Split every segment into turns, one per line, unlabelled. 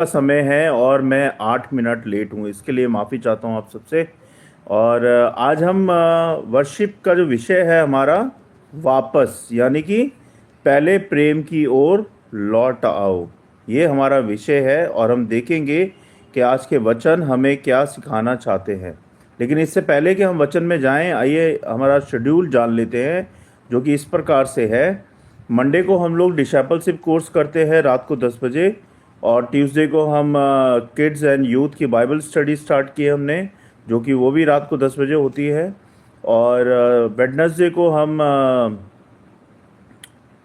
का समय है और मैं 8 मिनट लेट हूँ, इसके लिए माफ़ी चाहता हूँ आप सबसे। और आज हम वर्शिप का जो विषय है हमारा, वापस, यानी कि पहले प्रेम की ओर लौट आओ, ये हमारा विषय है। और हम देखेंगे कि आज के वचन हमें क्या सिखाना चाहते हैं। लेकिन इससे पहले कि हम वचन में जाएं, आइए हमारा शेड्यूल जान लेते हैं, जो कि इस प्रकार से है। मंडे को हम लोग डिसाइपलशिप कोर्स करते हैं रात को 10 बजे, और ट्यूसडे को हम किड्स एंड यूथ की बाइबल स्टडी स्टार्ट की है हमने, जो कि वो भी रात को 10 बजे होती है। और वेडनेसडे को हम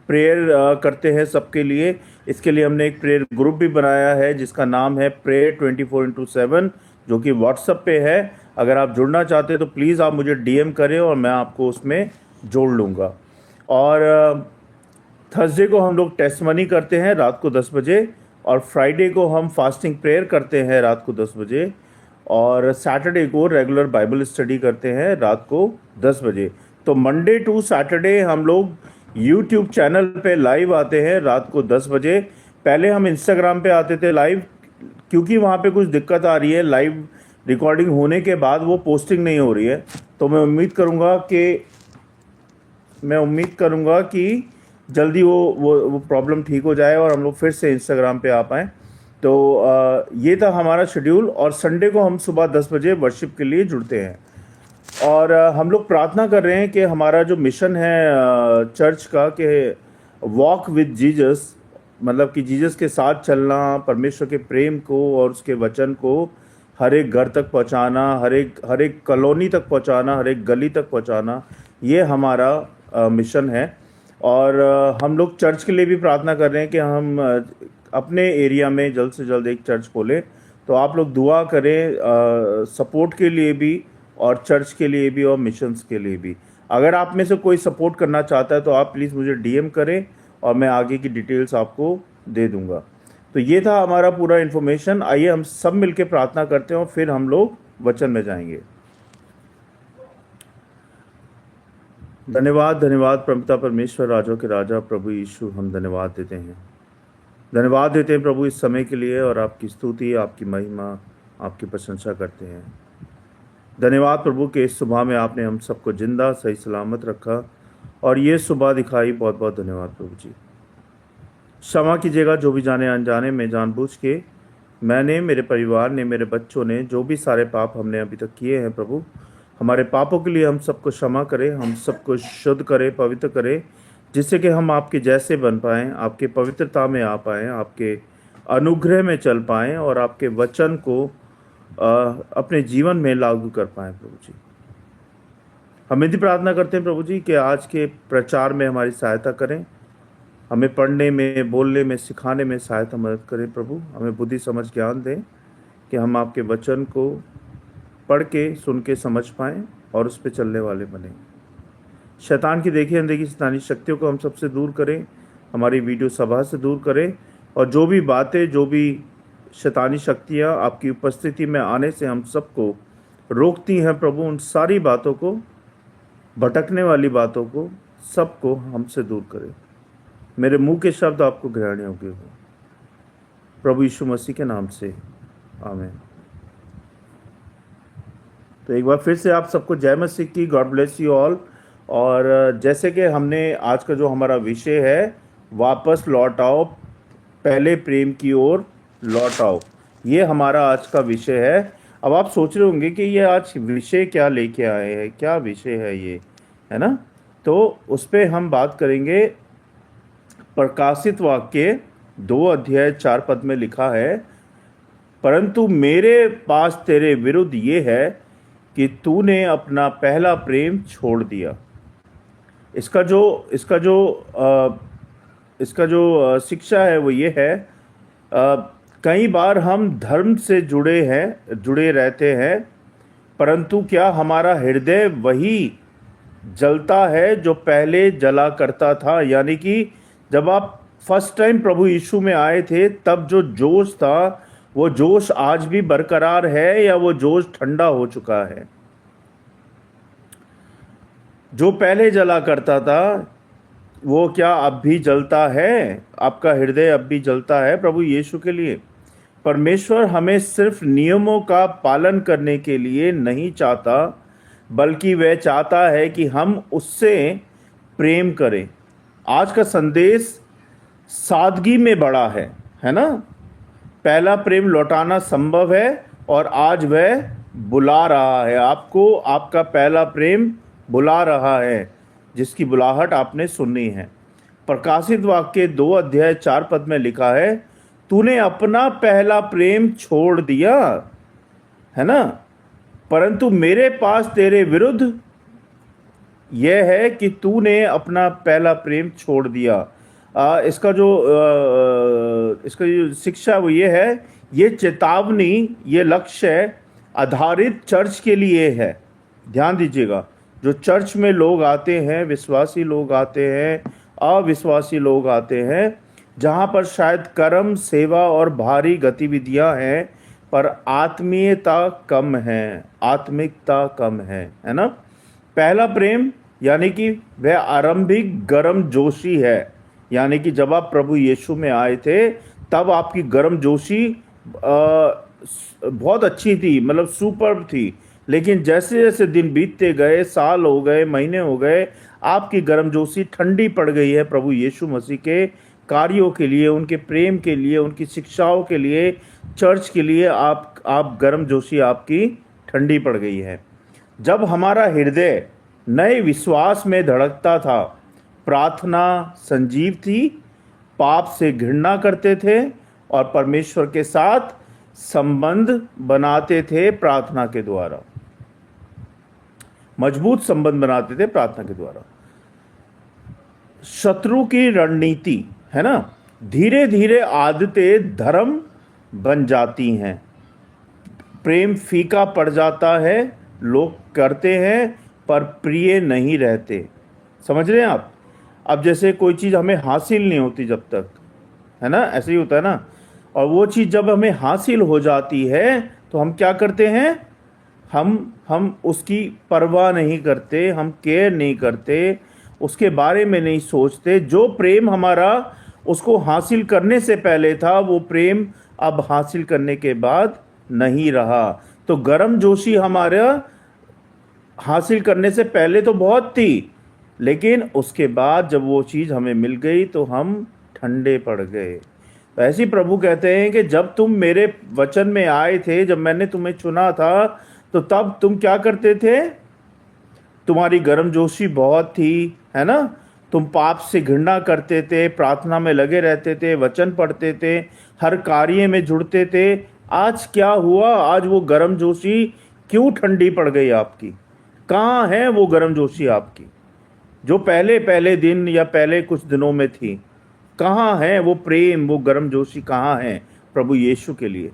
प्रेयर करते हैं सबके लिए। इसके लिए हमने एक प्रेयर ग्रुप भी बनाया है जिसका नाम है प्रेयर 24/7, जो कि व्हाट्सएप पे है। अगर आप जुड़ना चाहते हैं तो प्लीज़ आप मुझे डीएम करें और मैं आपको उसमें जोड़ लूँगा। और थर्सडे को हम लोग टेस्टमनी करते हैं रात को 10 बजे, और फ्राइडे को हम फास्टिंग प्रेयर करते हैं रात को 10 बजे, और सैटरडे को रेगुलर बाइबल स्टडी करते हैं रात को 10 बजे। तो मंडे टू सैटरडे हम लोग यूट्यूब चैनल पे लाइव आते हैं रात को 10 बजे। पहले हम इंस्टाग्राम पे आते थे लाइव, क्योंकि वहाँ पे कुछ दिक्कत आ रही है, लाइव रिकॉर्डिंग होने के बाद वो पोस्टिंग नहीं हो रही है। तो मैं उम्मीद करूँगा कि जल्दी वो प्रॉब्लम ठीक हो जाए और हम लोग फिर से इंस्टाग्राम पे आ पाएँ। तो ये था हमारा शेड्यूल। और संडे को हम सुबह 10 बजे वर्शिप के लिए जुड़ते हैं। और हम लोग प्रार्थना कर रहे हैं कि हमारा जो मिशन है चर्च का, कि वॉक विद जीसस, मतलब कि जीसस के साथ चलना, परमेश्वर के प्रेम को और उसके वचन को हर एक घर तक पहुंचाना, हर एक कॉलोनी तक पहुंचाना, हर एक गली तक पहुंचाना, ये हमारा मिशन है। और हम लोग चर्च के लिए भी प्रार्थना कर रहे हैं कि हम अपने एरिया में जल्द से जल्द एक चर्च खोलें। तो आप लोग दुआ करें सपोर्ट के लिए भी, और चर्च के लिए भी, और मिशंस के लिए भी। अगर आप में से कोई सपोर्ट करना चाहता है तो आप प्लीज़ मुझे डीएम करें और मैं आगे की डिटेल्स आपको दे दूंगा। तो ये था हमारा पूरा इन्फॉर्मेशन। आइए हम सब मिलकर प्रार्थना करते हैं और फिर हम लोग वचन में जाएंगे। धन्यवाद, धन्यवाद परमपिता परमेश्वर, राजों के राजा, प्रभु यीशु, हम धन्यवाद देते हैं। धन्यवाद देते हैं प्रभु इस समय के लिए, और आपकी स्तुति, आपकी महिमा, आपकी प्रशंसा करते हैं। धन्यवाद प्रभु कि इस सुबह में आपने हम सबको जिंदा सही सलामत रखा और ये सुबह दिखाई। बहुत बहुत धन्यवाद प्रभु जी। क्षमा कीजिएगा जो भी जाने अनजाने में, जानबूझ के मैंने, मेरे परिवार ने, मेरे बच्चों ने जो भी सारे पाप हमने अभी तक किए हैं, प्रभु हमारे पापों के लिए हम सबको क्षमा करें, हम सबको शुद्ध करें, पवित्र करें, जिससे कि हम आपके जैसे बन पाएँ, आपके पवित्रता में आ पाएँ, आपके अनुग्रह में चल पाएँ, और आपके वचन को अपने जीवन में लागू कर पाएँ प्रभु जी। हम यदि प्रार्थना करते हैं प्रभु जी कि आज के प्रचार में हमारी सहायता करें, हमें पढ़ने में, बोलने में, सिखाने में सहायता मदद करें प्रभु। हमें बुद्धि समझ ज्ञान दें कि हम आपके वचन को पढ़ के, सुन के समझ पाएँ और उस पर चलने वाले बने। शैतान की देखी अनदेखी शैतानी शक्तियों को हम सबसे दूर करें, हमारी वीडियो सभा से दूर करें, और जो भी बातें, जो भी शैतानी शक्तियाँ आपकी उपस्थिति में आने से हम सबको रोकती हैं प्रभु, उन सारी बातों को, भटकने वाली बातों को, सबको हमसे दूर करें। मेरे मुंह के शब्द आपको ग्रहण योग्य हो, प्रभु यीशु मसीह के नाम से, आमीन। तो एक बार फिर से आप सबको जय मसीह की, गॉड ब्लेस यू ऑल। और जैसे कि हमने आज का जो हमारा विषय है, वापस लौट आओ, पहले प्रेम की ओर लौट आओ, ये हमारा आज का विषय है। अब आप सोच रहे होंगे कि ये आज विषय क्या लेके आए हैं, क्या विषय है ये, है ना? तो उस पर हम बात करेंगे। प्रकाशित वाक्य 2 अध्याय 4 पद में लिखा है, परंतु मेरे पास तेरे विरुद्ध ये है कि तूने अपना पहला प्रेम छोड़ दिया। इसका जो शिक्षा है वो ये है, कई बार हम धर्म से जुड़े रहते हैं, परंतु क्या हमारा हृदय वही जलता है जो पहले जला करता था? यानी कि जब आप फर्स्ट टाइम प्रभु यीशु में आए थे, तब जो जोश था, वो जोश आज भी बरकरार है या वो जोश ठंडा हो चुका है? जो पहले जला करता था वो क्या अब भी जलता है? आपका हृदय अब भी जलता है प्रभु यीशु के लिए? परमेश्वर हमें सिर्फ नियमों का पालन करने के लिए नहीं चाहता, बल्कि वह चाहता है कि हम उससे प्रेम करें। आज का संदेश सादगी में बड़ा है ना। पहला प्रेम लौटाना संभव है और आज वह बुला रहा है आपको। आपका पहला प्रेम बुला रहा है, जिसकी बुलाहट आपने सुनी है। प्रकाशित वाक्य 2 अध्याय 4 पद में लिखा है, तूने अपना पहला प्रेम छोड़ दिया, है ना। परंतु मेरे पास तेरे विरुद्ध यह है कि तूने अपना पहला प्रेम छोड़ दिया। इसका जो शिक्षा वो ये है, ये चेतावनी, ये लक्ष्य आधारित चर्च के लिए है। ध्यान दीजिएगा, जो चर्च में लोग आते हैं, विश्वासी लोग आते हैं, अविश्वासी लोग आते हैं, जहाँ पर शायद कर्म, सेवा और भारी गतिविधियाँ हैं, पर आत्मीयता कम है, आत्मिकता कम है ना। पहला प्रेम यानी कि वह आरंभिक गर्म जोशी है, यानी कि जब आप प्रभु यीशु में आए थे तब आपकी गर्म जोशी बहुत अच्छी थी, मतलब सुपर्ब थी। लेकिन जैसे जैसे दिन बीतते गए, साल हो गए, महीने हो गए, आपकी गर्मजोशी ठंडी पड़ गई है प्रभु यीशु मसीह के कार्यों के लिए, उनके प्रेम के लिए, उनकी शिक्षाओं के लिए, चर्च के लिए। आप गर्मजोशी आपकी ठंडी पड़ गई है। जब हमारा हृदय नए विश्वास में धड़कता था, प्रार्थना संजीव थी, पाप से घृणा करते थे और परमेश्वर के साथ संबंध बनाते थे प्रार्थना के द्वारा, मजबूत संबंध बनाते थे प्रार्थना के द्वारा। शत्रु की रणनीति है ना, धीरे धीरे आदतें धर्म बन जाती हैं, प्रेम फीका पड़ जाता है, लोग करते हैं पर प्रिय नहीं रहते। समझ रहे हैं आप। अब जैसे कोई चीज़ हमें हासिल नहीं होती जब तक, है ना, ऐसे ही होता है ना। और वो चीज़ जब हमें हासिल हो जाती है तो हम क्या करते हैं, हम उसकी परवाह नहीं करते, हम केयर नहीं करते, उसके बारे में नहीं सोचते। जो प्रेम हमारा उसको हासिल करने से पहले था, वो प्रेम अब हासिल करने के बाद नहीं रहा। तो गर्म जोशी हमारा हासिल करने से पहले तो बहुत थी, लेकिन उसके बाद जब वो चीज़ हमें मिल गई तो हम ठंडे पड़ गए। तो ऐसे ही प्रभु कहते हैं कि जब तुम मेरे वचन में आए थे, जब मैंने तुम्हें चुना था, तो तब तुम क्या करते थे, तुम्हारी गर्मजोशी बहुत थी, है ना। तुम पाप से घृणा करते थे, प्रार्थना में लगे रहते थे, वचन पढ़ते थे, हर कार्य में जुड़ते थे। आज क्या हुआ, आज वो गर्मजोशी क्यों ठंडी पड़ गई आपकी? कहाँ है वो गर्मजोशी आपकी जो पहले पहले दिन या पहले कुछ दिनों में थी? कहाँ है वो प्रेम, वो गर्मजोशी कहाँ है प्रभु यीशु के लिए?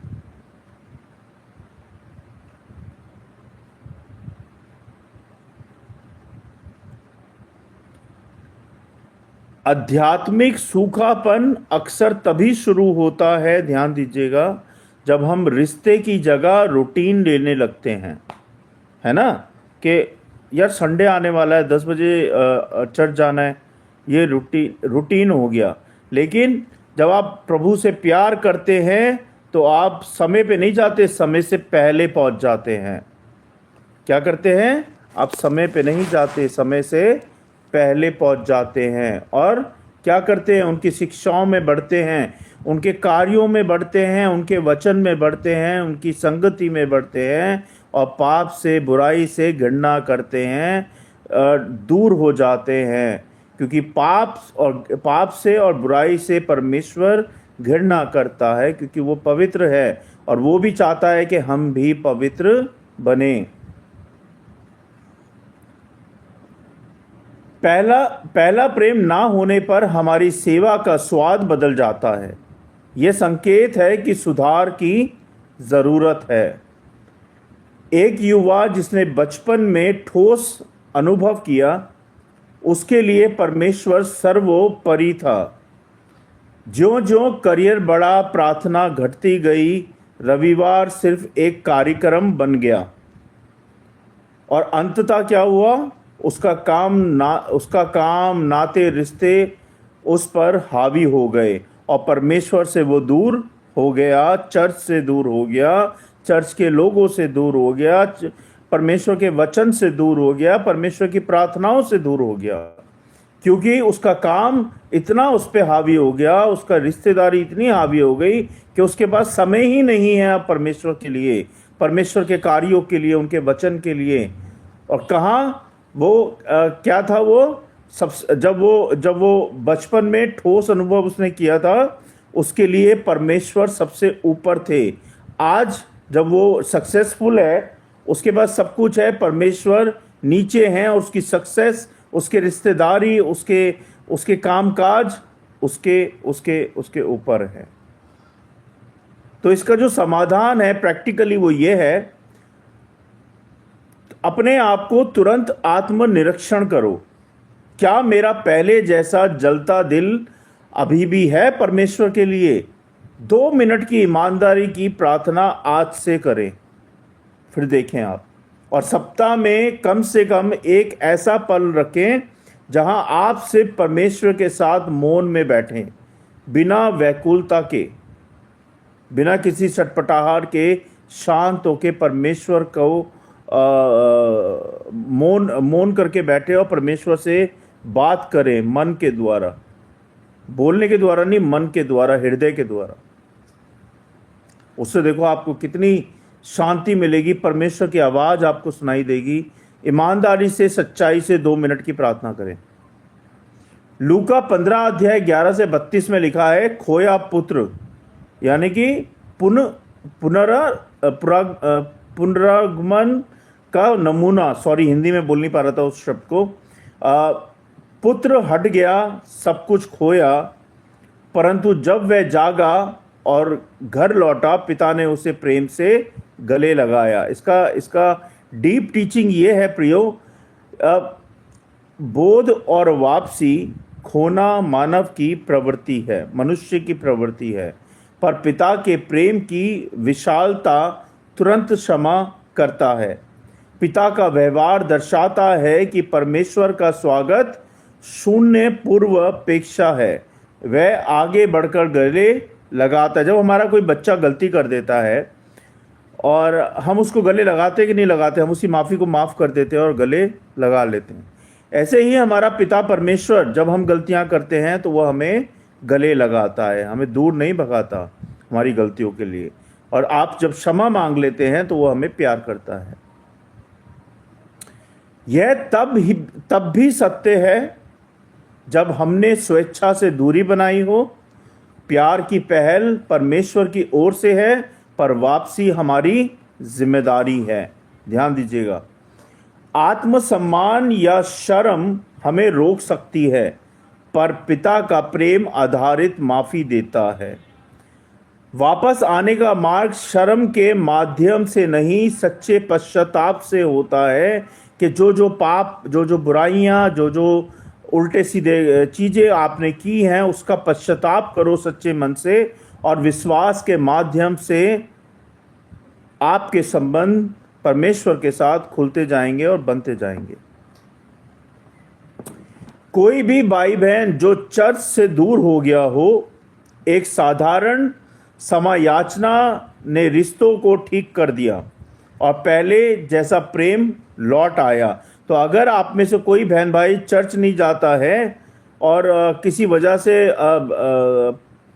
आध्यात्मिक सूखापन अक्सर तभी शुरू होता है, ध्यान दीजिएगा, जब हम रिश्ते की जगह रूटीन लेने लगते हैं, है ना। कि यार संडे आने वाला है, 10 बजे चर्च जाना है, ये रूटीन हो गया। लेकिन जब आप प्रभु से प्यार करते हैं तो आप समय पे नहीं जाते, समय से पहले पहुंच जाते हैं। क्या करते हैं आप? समय पे नहीं जाते, समय से पहले पहुंच जाते हैं। और क्या करते हैं? उनकी शिक्षाओं में बढ़ते हैं, उनके कार्यों में बढ़ते हैं, उनके वचन में बढ़ते हैं, उनकी संगति में बढ़ते हैं, और पाप से, बुराई से घृणा करते हैं, दूर हो जाते हैं। क्योंकि पाप से और बुराई से परमेश्वर घृणा करता है, क्योंकि वो पवित्र है और वो भी चाहता है कि हम भी पवित्र बने। पहला प्रेम ना होने पर हमारी सेवा का स्वाद बदल जाता है। यह संकेत है कि सुधार की ज़रूरत है। एक युवा जिसने बचपन में ठोस अनुभव किया, उसके लिए परमेश्वर सर्वोपरि था। ज्यों-ज्यों करियर बढ़ा, प्रार्थना घटती गई, रविवार सिर्फ एक कार्यक्रम बन गया, और अंततः क्या हुआ? उसका काम, नाते, रिश्ते उस पर हावी हो गए और परमेश्वर से वो दूर हो गया, चर्च से दूर हो गया, चर्च के लोगों से दूर हो गया, परमेश्वर के वचन से दूर हो गया, परमेश्वर की प्रार्थनाओं से दूर हो गया, क्योंकि उसका काम इतना उस पर हावी हो गया, उसका रिश्तेदारी इतनी हावी हो गई कि उसके पास समय ही नहीं है अब परमेश्वर के लिए, परमेश्वर के कार्यों के लिए, उनके वचन के लिए। और कहाँ वो क्या था वो सब, जब वो बचपन में ठोस अनुभव उसने किया था, उसके लिए परमेश्वर सबसे ऊपर थे। आज जब वो सक्सेसफुल है, उसके पास सब कुछ है, परमेश्वर नीचे हैं, और उसकी सक्सेस, उसके रिश्तेदारी, उसके उसके कामकाज उसके उसके उसके ऊपर है। तो इसका जो समाधान है प्रैक्टिकली वो ये है, अपने आप को तुरंत आत्मनिरीक्षण करो। क्या मेरा पहले जैसा जलता दिल अभी भी है परमेश्वर के लिए? 2 मिनट की ईमानदारी की प्रार्थना आज से करें, फिर देखें आप। और सप्ताह में कम से कम एक ऐसा पल रखें जहां आप सिर्फ परमेश्वर के साथ मौन में बैठें, बिना व्याकुलता के, बिना किसी छटपटाहट के, शांत होके परमेश्वर को मौन करके बैठे और परमेश्वर से बात करें, मन के द्वारा, बोलने के द्वारा नहीं, मन के द्वारा, हृदय के द्वारा। उससे देखो आपको कितनी शांति मिलेगी, परमेश्वर की आवाज़ आपको सुनाई देगी। ईमानदारी से, सच्चाई से 2 मिनट की प्रार्थना करें। लूका 15 अध्याय 11 से 32 में लिखा है, खोया पुत्र यानी कि पुनरागमन का नमूना, सॉरी हिंदी में बोल नहीं पा रहा था उस शब्द को। पुत्र हट गया, सब कुछ खोया, परंतु जब वह जागा और घर लौटा, पिता ने उसे प्रेम से गले लगाया। इसका डीप टीचिंग ये है प्रियो, बोध और वापसी खोना मानव की प्रवृत्ति है, मनुष्य की प्रवृत्ति है, पर पिता के प्रेम की विशालता तुरंत क्षमा करता है। पिता का व्यवहार दर्शाता है कि परमेश्वर का स्वागत शून्य पूर्व अपेक्षा है। वह आगे बढ़कर गले लगाता है। जब हमारा कोई बच्चा गलती कर देता है और हम उसको गले लगाते कि नहीं लगाते, हम उसी माफ़ी को माफ़ कर देते हैं और गले लगा लेते हैं। ऐसे ही हमारा पिता परमेश्वर जब हम गलतियां करते हैं तो वह हमें गले लगाता है, हमें दूर नहीं भगाता हमारी गलतियों के लिए। और आप जब क्षमा मांग लेते हैं तो वह हमें प्यार करता है। यह तब भी सत्य है जब हमने स्वेच्छा से दूरी बनाई हो। प्यार की पहल परमेश्वर की ओर से है, पर वापसी हमारी जिम्मेदारी है। ध्यान दीजिएगा, आत्मसम्मान या शर्म हमें रोक सकती है, पर पिता का प्रेम आधारित माफी देता है। वापस आने का मार्ग शर्म के माध्यम से नहीं, सच्चे पश्चाताप से होता है कि जो पाप, जो बुराइयां, जो उल्टे सीधे चीज़ें आपने की हैं उसका पश्चाताप करो सच्चे मन से, और विश्वास के माध्यम से आपके संबंध परमेश्वर के साथ खुलते जाएंगे और बनते जाएंगे। कोई भी भाई बहन जो चर्च से दूर हो गया हो, एक साधारण समायाचना ने रिश्तों को ठीक कर दिया और पहले जैसा प्रेम लौट आया। तो अगर आप में से कोई बहन भाई चर्च नहीं जाता है और किसी वजह से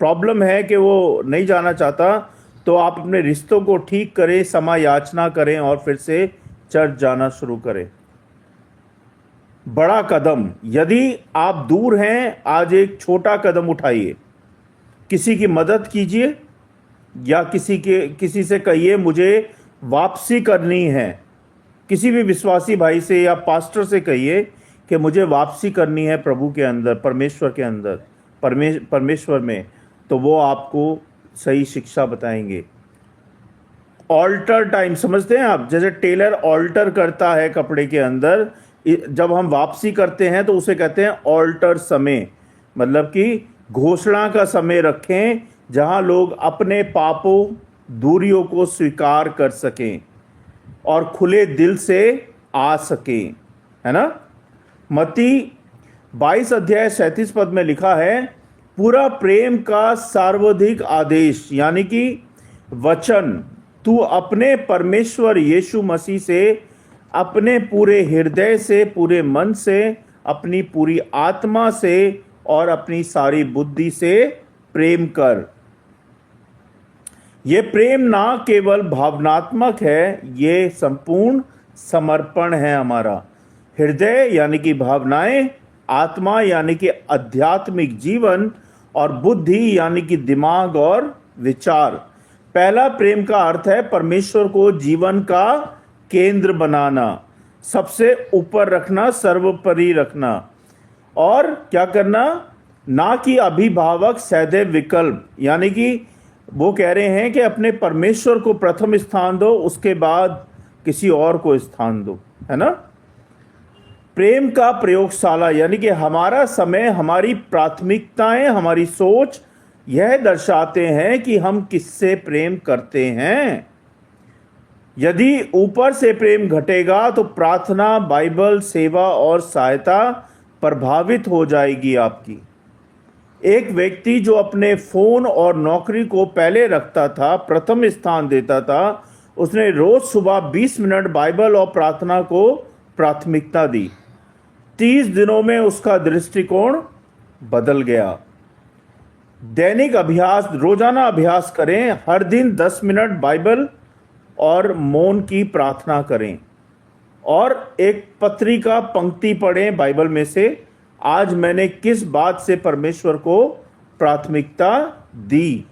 प्रॉब्लम है कि वो नहीं जाना चाहता, तो आप अपने रिश्तों को ठीक करें, समायाचना करें और फिर से चर्च जाना शुरू करें। बड़ा कदम, यदि आप दूर हैं, आज एक छोटा कदम उठाइए। किसी की मदद कीजिए या किसी से कहिए मुझे वापसी करनी है। किसी भी विश्वासी भाई से या पास्टर से कहिए कि मुझे वापसी करनी है प्रभु के अंदर, परमेश्वर के अंदर, परमेश्वर में, तो वो आपको सही शिक्षा बताएंगे। ऑल्टर टाइम समझते हैं आप? जैसे टेलर ऑल्टर करता है कपड़े के अंदर, जब हम वापसी करते हैं तो उसे कहते हैं ऑल्टर समय, मतलब कि घोषणा का समय रखें जहां लोग अपने पापों, दूरियों को स्वीकार कर सकें और खुले दिल से आ सकें, है ना। मत्ती 22 अध्याय 37 पद में लिखा है, पूरा प्रेम का सर्वाधिक आदेश यानी कि वचन, तू अपने परमेश्वर यीशु मसीह से अपने पूरे हृदय से, पूरे मन से, अपनी पूरी आत्मा से और अपनी सारी बुद्धि से प्रेम कर। ये प्रेम ना केवल भावनात्मक है, ये संपूर्ण समर्पण है हमारा। हृदय यानी कि भावनाएं, आत्मा यानी कि आध्यात्मिक जीवन, और बुद्धि यानी कि दिमाग और विचार। पहला प्रेम का अर्थ है परमेश्वर को जीवन का केंद्र बनाना, सबसे ऊपर रखना, सर्वोपरि रखना। और क्या करना? ना कि अभिभावक सदैव विकल्प, यानी कि वो कह रहे हैं कि अपने परमेश्वर को प्रथम स्थान दो, उसके बाद किसी और को स्थान दो, है ना। प्रेम का प्रयोगशाला यानी कि हमारा समय, हमारी प्राथमिकताएं, हमारी सोच यह दर्शाते हैं कि हम किससे प्रेम करते हैं। यदि ऊपर से प्रेम घटेगा तो प्रार्थना, बाइबल, सेवा और सहायता प्रभावित हो जाएगी आपकी। एक व्यक्ति जो अपने फोन और नौकरी को पहले रखता था, प्रथम स्थान देता था, उसने रोज सुबह 20 मिनट बाइबल और प्रार्थना को प्राथमिकता दी। 30 दिनों में उसका दृष्टिकोण बदल गया। दैनिक अभ्यास, रोजाना अभ्यास करें। हर दिन 10 मिनट बाइबल और मौन की प्रार्थना करें और एक पत्रिका पंक्ति पढ़ें बाइबल में से, आज मैंने किस बात से परमेश्वर को प्राथमिकता दी।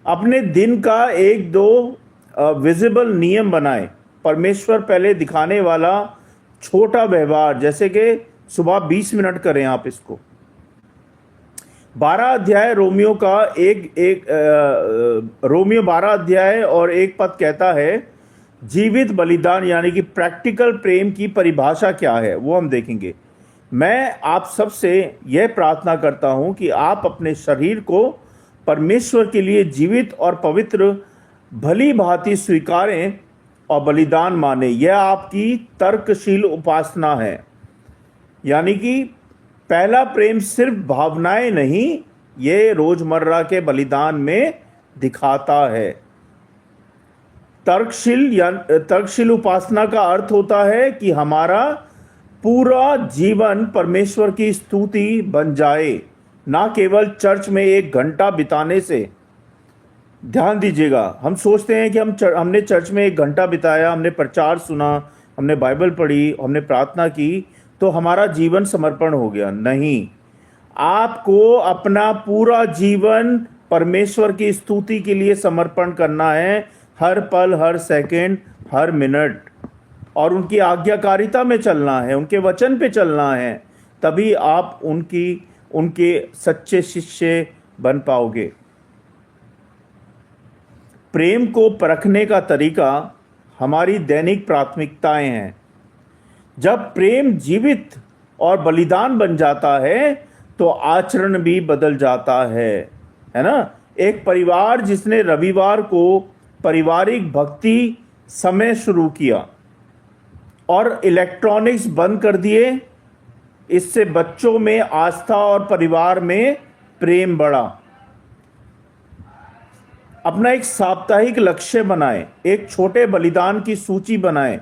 अपने दिन का 1-2 विजिबल नियम बनाएं। परमेश्वर पहले दिखाने वाला छोटा व्यवहार, जैसे कि सुबह 20 मिनट करें आप इसको। 12 अध्याय रोमियो का रोमियो 12 अध्याय और 1 पद कहता है, जीवित बलिदान यानी कि प्रैक्टिकल प्रेम की परिभाषा क्या है वो हम देखेंगे। मैं आप सबसे यह प्रार्थना करता हूं कि आप अपने शरीर को परमेश्वर के लिए जीवित और पवित्र भली भांति स्वीकारें और बलिदान माने। यह आपकी तर्कशील उपासना है। यानी कि पहला प्रेम सिर्फ भावनाएं नहीं, ये रोजमर्रा के बलिदान में दिखाता है। तर्कशील उपासना का अर्थ होता है कि हमारा पूरा जीवन परमेश्वर की स्तुति बन जाए, ना केवल चर्च में 1 घंटा बिताने से। ध्यान दीजिएगा, हम सोचते हैं कि हमने चर्च में 1 घंटा बिताया, हमने प्रचार सुना, हमने बाइबल पढ़ी, हमने प्रार्थना की, तो हमारा जीवन समर्पण हो गया। नहीं, आपको अपना पूरा जीवन परमेश्वर की स्तुति के लिए समर्पण करना है, हर पल, हर सेकंड, हर मिनट, और उनकी आज्ञाकारिता में चलना है, उनके वचन पे चलना है। तभी आप उनके सच्चे शिष्य बन पाओगे। प्रेम को परखने का तरीका हमारी दैनिक प्राथमिकताएं हैं। जब प्रेम जीवित और बलिदान बन जाता है तो आचरण भी बदल जाता है ना। एक परिवार जिसने रविवार को पारिवारिक भक्ति समय शुरू किया और इलेक्ट्रॉनिक्स बंद कर दिए, इससे बच्चों में आस्था और परिवार में प्रेम बढ़ा। अपना एक साप्ताहिक लक्ष्य बनाएं, एक छोटे बलिदान की सूची बनाएं,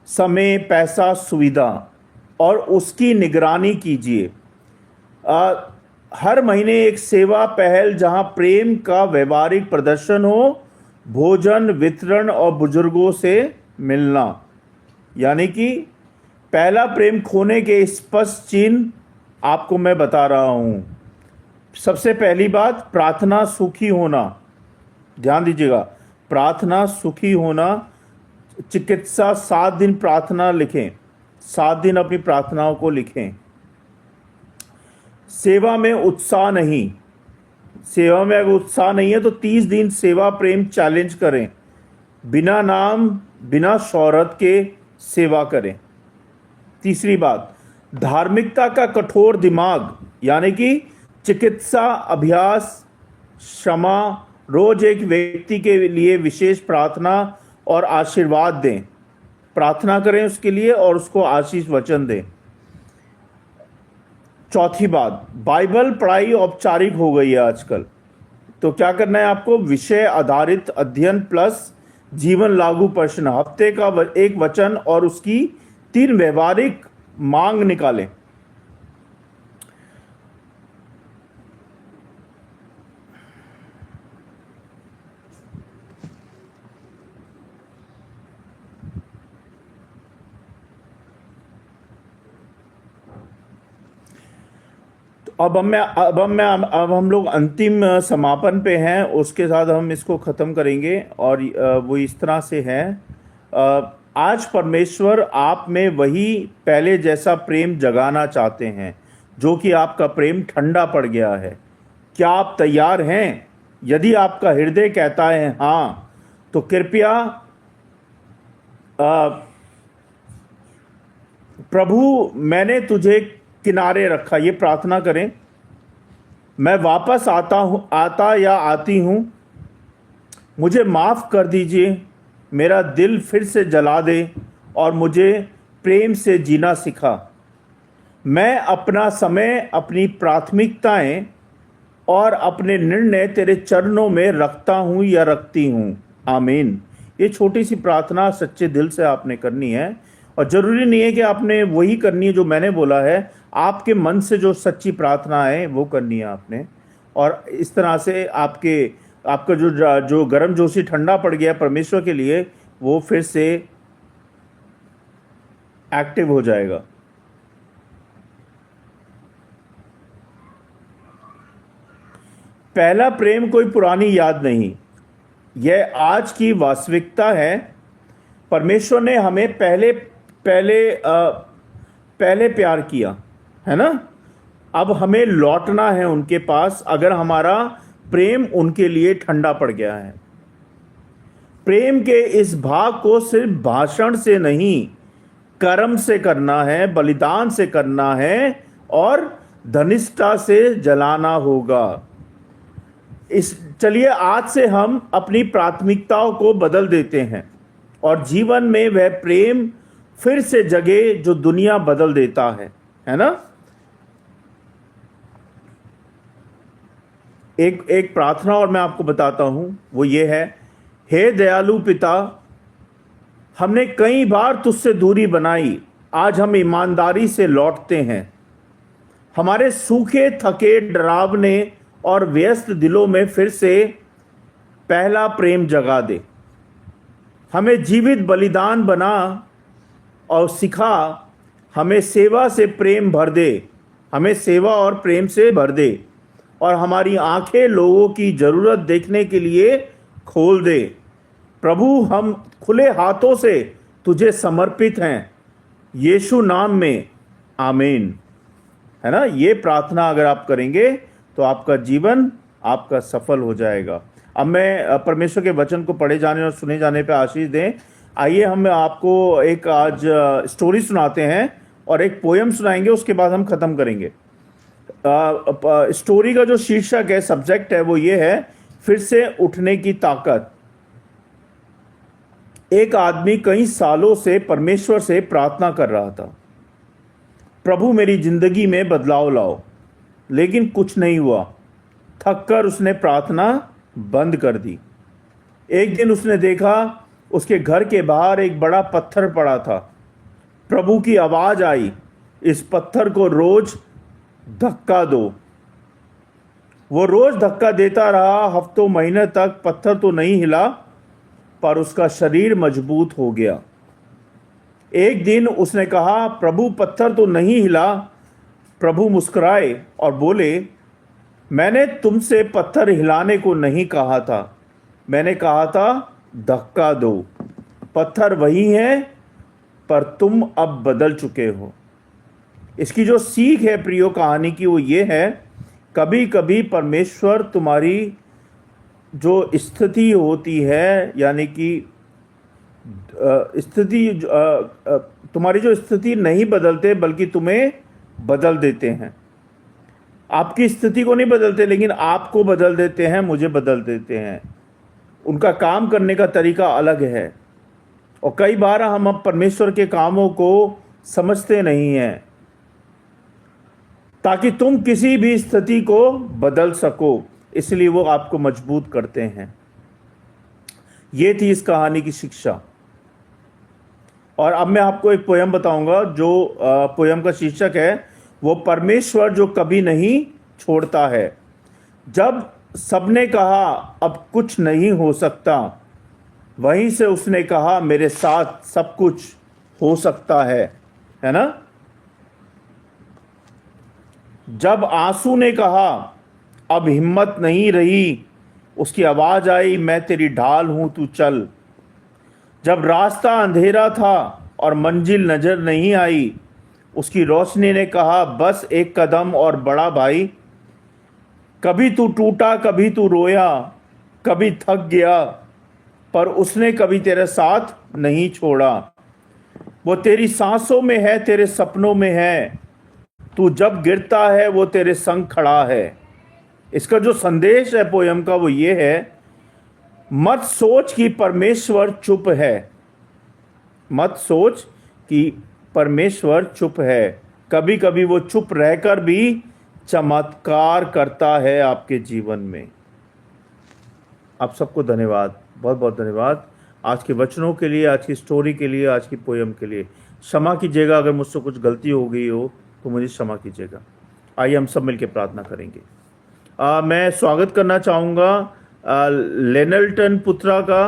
समय, पैसा, सुविधा, और उसकी निगरानी कीजिए। हर महीने एक सेवा पहल जहां प्रेम का व्यवहारिक प्रदर्शन हो, भोजन वितरण और बुजुर्गों से मिलना। यानी कि पहला प्रेम खोने के स्पष्ट चिन्ह आपको मैं बता रहा हूं। सबसे पहली बात, प्रार्थना सुखी होना। ध्यान दीजिएगा, प्रार्थना सुखी होना। चिकित्सा 7 दिन प्रार्थना लिखें, 7 दिन अपनी प्रार्थनाओं को लिखें। सेवा में उत्साह नहीं, सेवा में अगर उत्साह नहीं है तो 30 दिन सेवा प्रेम चैलेंज करें। बिना नाम, बिना शोहरत के सेवा करें। तीसरी बात, धार्मिकता का कठोर दिमाग, यानी कि चिकित्सा, अभ्यास, क्षमा, रोज एक व्यक्ति के लिए विशेष प्रार्थना और आशीर्वाद दें। प्रार्थना करें उसके लिए और उसको आशीष वचन दें। चौथी बात, बाइबल पढ़ाई औपचारिक हो गई है आजकल। तो क्या करना है आपको? विषय आधारित अध्ययन प्लस जीवन लागू प्रश्न, हफ्ते का एक वचन और उसकी 3 व्यवहारिक मांग निकालें। अब हम लोग अंतिम समापन पे हैं, उसके साथ हम इसको ख़त्म करेंगे। और वो इस तरह से है, आज परमेश्वर आप में वही पहले जैसा प्रेम जगाना चाहते हैं जो कि आपका प्रेम ठंडा पड़ गया है। क्या आप तैयार हैं? यदि आपका हृदय कहता है हाँ, तो कृपया प्रभु मैंने तुझे किनारे रखा, ये प्रार्थना करें। मैं वापस आता या आती हूँ, मुझे माफ़ कर दीजिए, मेरा दिल फिर से जला दे और मुझे प्रेम से जीना सिखा। मैं अपना समय, अपनी प्राथमिकताएं और अपने निर्णय तेरे चरणों में रखता हूँ या रखती हूँ। आमीन। ये छोटी सी प्रार्थना सच्चे दिल से आपने करनी है, और ज़रूरी नहीं है कि आपने वही करनी है जो मैंने बोला है। आपके मन से जो सच्ची प्रार्थना है वो करनी है आपने। और इस तरह से आपका जो गर्म जोशी ठंडा पड़ गया परमेश्वर के लिए, वो फिर से एक्टिव हो जाएगा। पहला प्रेम कोई पुरानी याद नहीं, यह आज की वास्तविकता है। परमेश्वर ने हमें पहले प्यार किया है ना। अब हमें लौटना है उनके पास, अगर हमारा प्रेम उनके लिए ठंडा पड़ गया है। प्रेम के इस भाग को सिर्फ भाषण से नहीं, कर्म से करना है, बलिदान से करना है और धनिष्ठा से जलाना होगा। चलिए आज से हम अपनी प्राथमिकताओं को बदल देते हैं और जीवन में वह प्रेम फिर से जगे जो दुनिया बदल देता है ना। एक प्रार्थना और मैं आपको बताता हूं, वो ये है, हे दयालु पिता, हमने कई बार तुझसे दूरी बनाई, आज हम ईमानदारी से लौटते हैं। हमारे सूखे, थके, डरावने और व्यस्त दिलों में फिर से पहला प्रेम जगा दे। हमें जीवित बलिदान बना और सिखा, हमें सेवा से प्रेम भर दे, हमें सेवा और प्रेम से भर दे, और हमारी आंखें लोगों की ज़रूरत देखने के लिए खोल दे। प्रभु, हम खुले हाथों से तुझे समर्पित हैं, यीशु नाम में, आमीन। है ना। ये प्रार्थना अगर आप करेंगे तो आपका जीवन आपका सफल हो जाएगा। अब मैं परमेश्वर के वचन को पढ़े जाने और सुने जाने पे आशीष दें। आइए हम आपको एक आज स्टोरी सुनाते हैं और एक पोयम सुनाएंगे, उसके बाद हम ख़त्म करेंगे। स्टोरी का जो शीर्षक है, सब्जेक्ट है, वो ये है, फिर से उठने की ताकत। एक आदमी कई सालों से परमेश्वर से प्रार्थना कर रहा था, प्रभु मेरी जिंदगी में बदलाव लाओ, लेकिन कुछ नहीं हुआ। थक कर उसने प्रार्थना बंद कर दी। एक दिन उसने देखा उसके घर के बाहर एक बड़ा पत्थर पड़ा था। प्रभु की आवाज आई, इस पत्थर को रोज धक्का दो। वो रोज धक्का देता रहा। हफ्तों महीने तक पत्थर तो नहीं हिला, पर उसका शरीर मजबूत हो गया। एक दिन उसने कहा, प्रभु पत्थर तो नहीं हिला। प्रभु मुस्कुराए और बोले, मैंने तुमसे पत्थर हिलाने को नहीं कहा था, मैंने कहा था धक्का दो। पत्थर वही है, पर तुम अब बदल चुके हो। इसकी जो सीख है प्रियो कहानी की, वो ये है, कभी कभी परमेश्वर तुम्हारी जो स्थिति होती है, यानी कि तुम्हारी जो स्थिति नहीं बदलते, बल्कि तुम्हें बदल देते हैं। आपकी स्थिति को नहीं बदलते, लेकिन आपको बदल देते हैं, मुझे बदल देते हैं। उनका काम करने का तरीका अलग है, और कई बार हम अब परमेश्वर के कामों को समझते नहीं हैं। ताकि तुम किसी भी स्थिति को बदल सको, इसलिए वो आपको मजबूत करते हैं। ये थी इस कहानी की शिक्षा। और अब मैं आपको एक पोयम बताऊंगा, जो पोयम का शीर्षक है वो परमेश्वर जो कभी नहीं छोड़ता है। जब सबने कहा अब कुछ नहीं हो सकता, वहीं से उसने कहा मेरे साथ सब कुछ हो सकता है ना। जब आंसू ने कहा अब हिम्मत नहीं रही, उसकी आवाज आई मैं तेरी ढाल हूं तू चल। जब रास्ता अंधेरा था और मंजिल नजर नहीं आई, उसकी रोशनी ने कहा बस एक कदम और बड़ा भाई। कभी तू टूटा, कभी तू रोया, कभी थक गया, पर उसने कभी तेरा साथ नहीं छोड़ा। वो तेरी सांसों में है, तेरे सपनों में है, तू जब गिरता है वो तेरे संग खड़ा है। इसका जो संदेश है पोयम का वो ये है, मत सोच कि परमेश्वर चुप है। मत सोच कि परमेश्वर चुप है। कभी कभी वो चुप रहकर भी चमत्कार करता है आपके जीवन में। आप सबको धन्यवाद, बहुत बहुत धन्यवाद आज के वचनों के लिए, आज की स्टोरी के लिए, आज की पोयम के लिए। क्षमा कीजिएगा अगर मुझसे कुछ गलती हो गई हो तो मुझे क्षमा कीजिएगा। आइए हम सब मिलकर प्रार्थना करेंगे। मैं स्वागत करना चाहूँगा लेनल्टन पुत्रा का।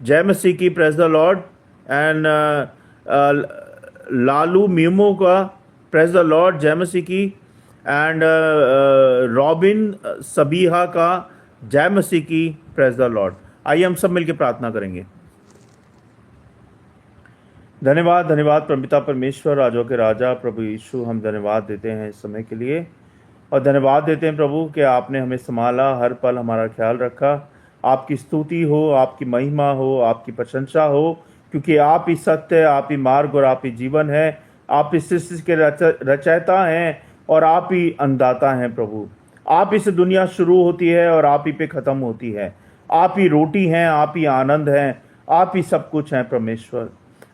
जय मसीह की, praise the Lord. And Lalu memo का, प्रेज द लॉर्ड, जय मसीह की। एंड रॉबिन सबीहा का, जय मसीह की, प्रेज द लॉर्ड। आइए हम सब मिलकर प्रार्थना करेंगे। धन्यवाद धन्यवाद परमपिता परमेश्वर, राजों के राजा प्रभु यीशु, हम धन्यवाद देते हैं इस समय के लिए और धन्यवाद देते हैं प्रभु कि आपने हमें संभाला, हर पल हमारा ख्याल रखा। आपकी स्तुति हो, आपकी महिमा हो, आपकी प्रशंसा हो, क्योंकि आप ही सत्य, आप ही मार्ग और आप ही जीवन है। आप इस सृष्टि के रचयिता हैं और आप ही अन्नदाता हैं प्रभु। आप ही से दुनिया शुरू होती है और आप ही पे ख़त्म होती है। आप ही रोटी हैं, आप ही आनंद हैं, आप ही सब कुछ हैं परमेश्वर।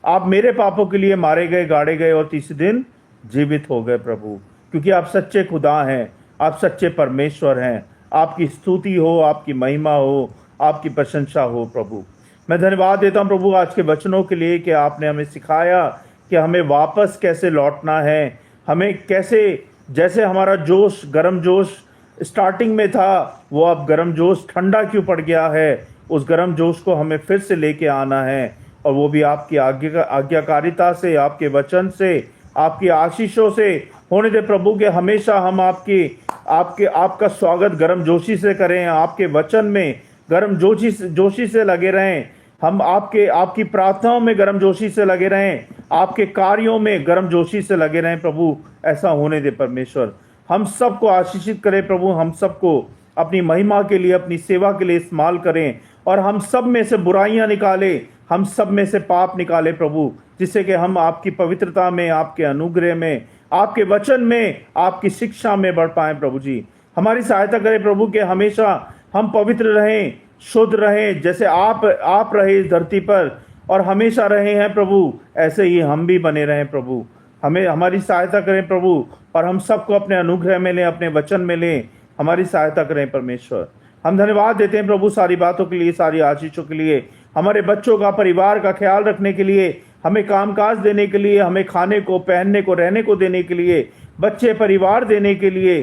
आप मेरे पापों के लिए मारे गए, गाड़े गए और तीसरे दिन जीवित हो गए प्रभु, क्योंकि आप सच्चे खुदा हैं, आप सच्चे परमेश्वर हैं। आपकी स्तुति हो, आपकी महिमा हो, आपकी प्रशंसा हो प्रभु। मैं धन्यवाद देता हूं प्रभु आज के वचनों के लिए कि आपने हमें सिखाया कि हमें वापस कैसे लौटना है, हमें कैसे, जैसे हमारा जोश, गर्म जोश स्टार्टिंग में था, वो अब गर्म जोश ठंडा क्यों पड़ गया है, उस गर्म जोश को हमें फिर से लेके आना है, और वो भी आपकी आज्ञाकारिता से, आपके वचन से, आपकी आशीषों से होने दे प्रभु के हमेशा हम आपका स्वागत गर्म जोशी से करें, आपके वचन में गर्म जोशी से लगे रहें, हम आपकी प्रार्थनाओं में गर्म जोशी से लगे रहें, आपके कार्यों में गर्म जोशी से लगे रहें प्रभु। ऐसा होने दे परमेश्वर। हम सबको आशीषित करें प्रभु, हम सबको अपनी महिमा के लिए, अपनी सेवा के लिए इस्तेमाल करें, और हम सब में से बुराइयां निकालें, हम सब में से पाप निकाले प्रभु, जिससे कि हम आपकी पवित्रता में, आपके अनुग्रह में, आपके वचन में, आपकी शिक्षा में बढ़ पाएं प्रभु जी। हमारी सहायता करें प्रभु कि हमेशा हम पवित्र रहें, शुद्ध रहें, जैसे आप रहे इस धरती पर और हमेशा रहे हैं प्रभु, ऐसे ही हम भी बने रहें प्रभु। हमें हमारी सहायता करें प्रभु, और हम सबको अपने अनुग्रह में लें, अपने वचन में लें, हमारी सहायता करें परमेश्वर। हम धन्यवाद देते हैं प्रभु सारी बातों के लिए, सारी आशीषों के लिए, हमारे बच्चों का, परिवार का ख्याल रखने के लिए, हमें कामकाज देने के लिए, हमें खाने को, पहनने को, रहने को देने के लिए, बच्चे, परिवार देने के लिए,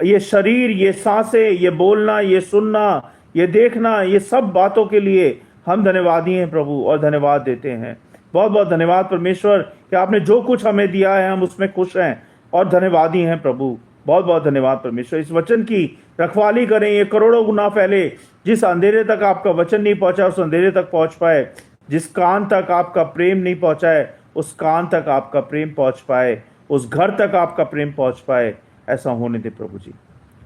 ये शरीर, ये सांसें, ये बोलना, ये सुनना, ये देखना, ये सब बातों के लिए हम धन्यवादी हैं प्रभु और धन्यवाद देते हैं। बहुत बहुत धन्यवाद परमेश्वर कि आपने जो कुछ हमें दिया है हम उसमें खुश हैं और धन्यवादी हैं प्रभु। बहुत बहुत धन्यवाद परमेश्वर। इस वचन की रखवाली करें, ये करोड़ों गुना फैले, जिस अंधेरे तक आपका वचन नहीं पहुंचा उस अंधेरे तक पहुंच पाए, जिस कान तक आपका प्रेम नहीं पहुंचा है उस कान तक आपका प्रेम पहुंच पाए, उस घर तक आपका प्रेम पहुंच पाए। ऐसा होने दे प्रभु जी।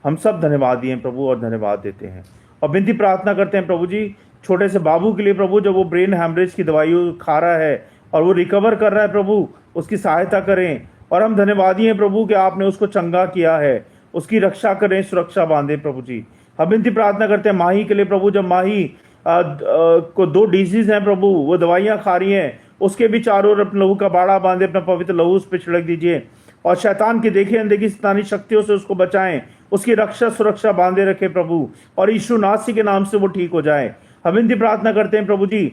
हम सब धन्यवादी हैं प्रभु और धन्यवाद देते हैं और विनती प्रार्थना करते हैं प्रभु जी छोटे से बाबू के लिए प्रभु, जब वो ब्रेन हैमरेज की दवाई खा रहा है और वो रिकवर कर रहा है प्रभु, उसकी सहायता करें। और हम धन्यवादी हैं प्रभु कि आपने उसको चंगा किया है, उसकी रक्षा करें, सुरक्षा बांधे प्रभु जी। हम विनती प्रार्थना करते हैं माही के लिए प्रभु, जब माही को 2 डिजीज हैं प्रभु, वो दवाइयाँ खा रही हैं, उसके भी चारों ओर अपने लहू का बाड़ा बांधे, अपना पवित्र लहू उस पर छिड़क दीजिए। और शैतान की देखी अनदेखी शैतानी शक्तियों से उसको बचाएं, उसकी रक्षा सुरक्षा बांधे रखे प्रभु, और यीशु नासी के नाम से वो ठीक हो जाए। हम इनकी प्रार्थना करते हैं प्रभु जी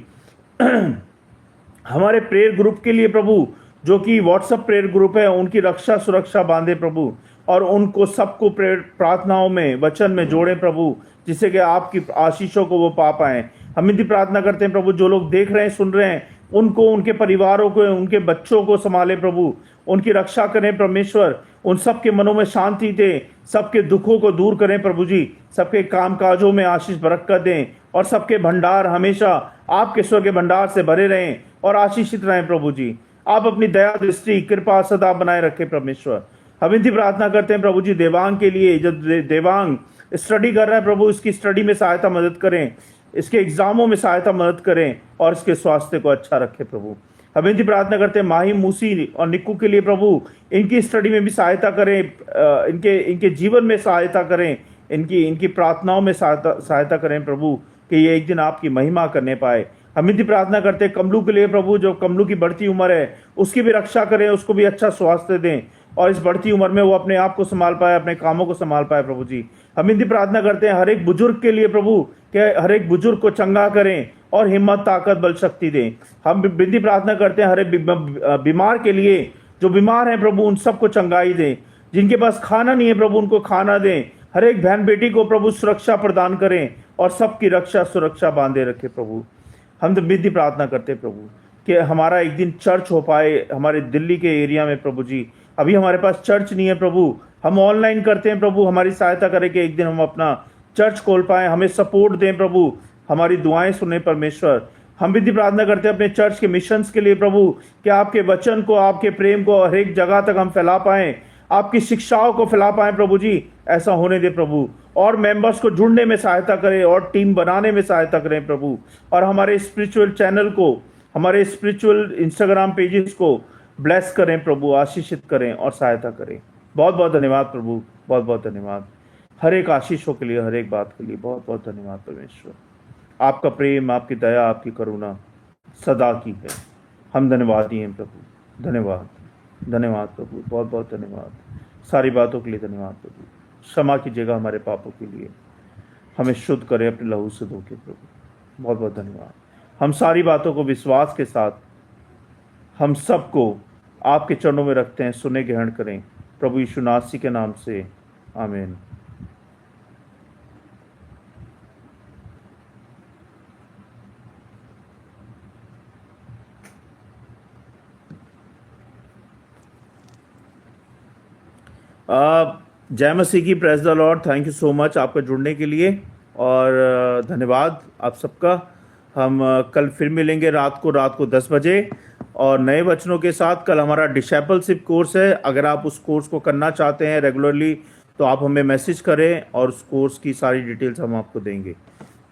हमारे प्रेयर ग्रुप के लिए प्रभु, जो कि व्हाट्सएप प्रेयर ग्रुप है, उनकी रक्षा सुरक्षा बांधे प्रभु, और उनको सबको प्रेयर प्रार्थनाओं में वचन में जोड़े प्रभु, जिससे कि आपकी आशीषों को वो पा पाए। हम इनकी प्रार्थना करते हैं प्रभु, जो लोग देख रहे हैं सुन रहे हैं, उनको उनके परिवारों को उनके बच्चों को संभाले प्रभु, उनकी रक्षा करें परमेश्वर, उन सबके मनों में शांति दें, सबके दुखों को दूर करें प्रभु जी, सबके काम काजों में आशीष बरकत दें, और सबके भंडार हमेशा आपके स्वर्ग के भंडार से भरे रहें और आशीषित रहें प्रभु जी। आप अपनी दया दृष्टि कृपा सदा बनाए रखें परमेश्वर। हम इनकी प्रार्थना करते हैं प्रभु जी देवांग के लिए, जो देवांग स्टडी कर रहा है प्रभु, इसकी स्टडी में सहायता मदद करें, इसके एग्जामों में सहायता मदद करें, और इसके स्वास्थ्य को अच्छा रखें प्रभु। हम इनकी प्रार्थना करते हैं माही मूसी और निक्कू के लिए प्रभु, इनकी स्टडी में भी सहायता करें, इनके जीवन में सहायता करें, इनकी प्रार्थनाओं में सहायता करें प्रभु, कि ये एक दिन आपकी महिमा करने पाए। हम इनकी प्रार्थना करते हैं कमलू के लिए प्रभु, जो कमलू की बढ़ती उम्र है उसकी भी रक्षा करें, उसको भी अच्छा स्वास्थ्य दें, और इस बढ़ती उम्र में वो अपने आप को संभाल पाए, अपने कामों को संभाल पाए प्रभु जी। हम इनकी प्रार्थना करते हैं हर एक बुजुर्ग के लिए प्रभु, कि हर एक बुजुर्ग को चंगा करें और हिम्मत ताकत बल शक्ति दें। हम बिंदी प्रार्थना करते हैं हर एक बीमार के लिए, जो बीमार हैं प्रभु उन सबको चंगाई दें, जिनके पास खाना नहीं है प्रभु उनको खाना दें, हर एक बहन बेटी को प्रभु सुरक्षा प्रदान करें, और सबकी रक्षा सुरक्षा बांधे रखे प्रभु। हम तो विधि प्रार्थना करते प्रभु, कि हमारा एक दिन चर्च हो पाए हमारे दिल्ली के एरिया में प्रभु जी। अभी हमारे पास चर्च नहीं है प्रभु, हम ऑनलाइन करते हैं प्रभु, हमारी सहायता करें कि एक दिन हम अपना चर्च खोल पाए, हमें सपोर्ट दें प्रभु, हमारी दुआएं सुने परमेश्वर। हम विधि प्रार्थना करते हैं अपने चर्च के मिशंस के लिए प्रभु, कि आपके वचन को, आपके प्रेम को हर एक जगह तक हम फैला पाएं, आपकी शिक्षाओं को फैला पाएं प्रभु जी। ऐसा होने दे प्रभु, और मेंबर्स को जुड़ने में सहायता करें, और टीम बनाने में सहायता करें प्रभु, और हमारे स्पिरिचुअल चैनल को, हमारे स्पिरिचुअल इंस्टाग्राम पेजेस को ब्लेस करें प्रभु, आशीषित करें और सहायता करें। बहुत बहुत धन्यवाद प्रभु, बहुत बहुत धन्यवाद हर एक आशीषों के लिए, हर एक बात के लिए बहुत बहुत धन्यवाद परमेश्वर। आपका प्रेम, आपकी दया, आपकी करुणा सदा की है। हम धन्यवादी हैं प्रभु, धन्यवाद धन्यवाद प्रभु, बहुत बहुत धन्यवाद। सारी बातों के लिए धन्यवाद प्रभु। क्षमा कीजिएगा हमारे पापों के लिए, हमें शुद्ध करें अपने लहू से धो के प्रभु। बहुत बहुत धन्यवाद। हम सारी बातों को विश्वास के साथ हम सबको आपके चरणों में रखते हैं, सुने ग्रहण करें प्रभु यीशु नासी के नाम से, आमीन। जय मसीह की, praise the Lord. Thank you so much आपका जुड़ने के लिए, और धन्यवाद आप सबका। हम कल फिर मिलेंगे रात को 10 बजे, और नए वचनों के साथ। कल हमारा डिसेपलशिप कोर्स है, अगर आप उस कोर्स को करना चाहते हैं रेगुलरली तो आप हमें मैसेज करें, और उस कोर्स की सारी डिटेल्स हम आपको देंगे,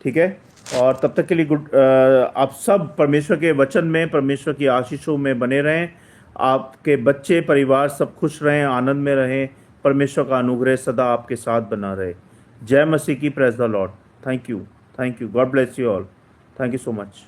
ठीक है। और तब तक के लिए आप सब परमेश्वर के वचन में, परमेश्वर की आशीषों में बने रहें, आपके बच्चे परिवार सब खुश रहें, आनंद में रहें, परमेश्वर का अनुग्रह सदा आपके साथ बना रहे। जय मसीह की, praise the Lord. Thank you, God bless you all, thank you so much.